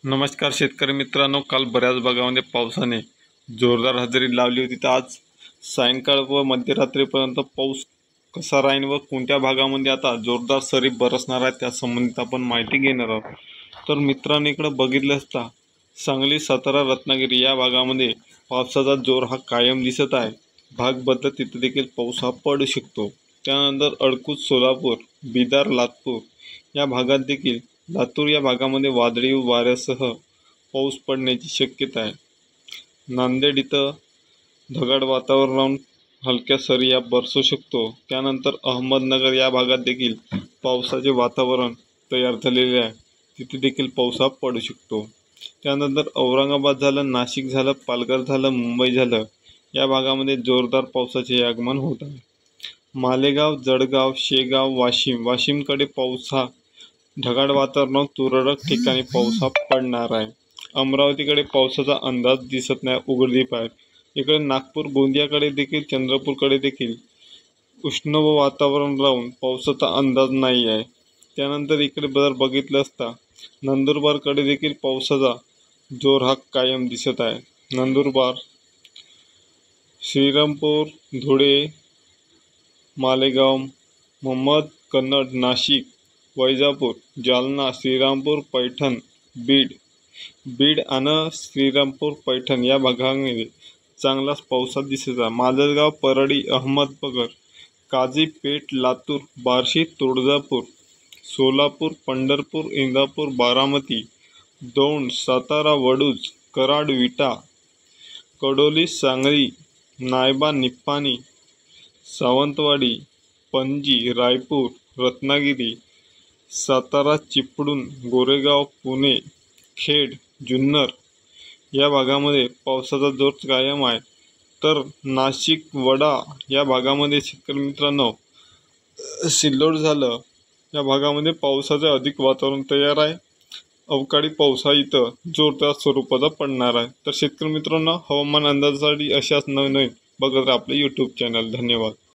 नमस्कार शेतकरी मित्रांनो, काल बऱ्याच भागामध्ये पावसाने जोरदार हजेरी लावली होती। तर आज सायंकाळ व मध्यरात्रीपर्यंत पाऊस कसा राहील व कोणत्या भागामध्ये आता जोरदार सरी बरसणार आहे त्या संबंधित आपण माहिती घेणार आहोत। तर मित्रांनो, इकडे बघितलं असता सांगली, सातारा, रत्नागिरी या भागामध्ये पावसाचा जोर हा कायम दिसत आहे। भाग बदलत तिथे देखील पाऊस हा पडू शकतो। त्यानंतर अडकूज, सोलापूर, बिदर, लातूर या भागात देखील लातूर या भागामध्ये वादळी वाऱ्यासह पाऊस पडण्याची शक्यता आहे। नांदेड इथं ढगाळ वातावरण राहून हलक्या सरी या बरसू शकतो। त्यानंतर अहमदनगर या भागात देखील पावसाचे वातावरण तयार झालेले आहे, तिथे देखील पाऊस हा पडू शकतो। त्यानंतर औरंगाबाद झालं, नाशिक झालं, पालघर झालं, मुंबई झालं या भागामध्ये जोरदार पावसाचे आगमन होत आहे। मालेगाव, जळगाव, शेगाव, वाशिमकडे पाऊस हा ढगाळ वातावरणात तुरळक ठिकाणी पाऊस हा पडणार आहे। अमरावतीकडे पावसाचा अंदाज दिसत नाही, उघडझाप आहे। इकडे नागपूर, गोंदियाकडे देखील, चंद्रपूरकडे देखील उष्ण व वातावरण राहून पावसाचा अंदाज नाही आहे। त्यानंतर इकडे जर बघितलं असता नंदुरबारकडे देखील पावसाचा जोर हा कायम दिसत आहे। नंदुरबार, श्रीरामपूर, धुळे, मालेगाव, कन्नड, नाशिक, वैजापूर, जालना, श्रीरामपूर, पैठण, बीड आणि श्रीरामपूर, पैठण या भागांमध्ये चांगलाच पावसात दिसत आहे। माजलगाव, परळी, अहमदनगर, काझीपेठ, लातूर, बार्शी, तुळजापूर, सोलापूर, पंढरपूर, इंदापूर, बारामती, दौंड, सातारा, वडूज, कराड, विटा, कडोली, सांगली, नायबा, निपाणी, सावंतवाडी, पणजी, रायपूर, रत्नागिरी, सातारा, चिपळूण, गोरेगाव, पुणे, खेड, जुन्नर या भागामध्ये पावसाचा जोर कायम आहे। तर नाशिक, वडा या भागामध्ये शेतकरी मित्रांनो, सिल्लोड झालं या भागामध्ये पावसाचे अधिक वातावरण तयार आहे। अवकाळी पाऊस हा इथं जोरदार स्वरूपाचा पडणार आहे। तर शेतकरी मित्रांनो, हवामान अंदाजासाठी अशाच नवीन बघत राहा आपले यूट्यूब चॅनल। धन्यवाद।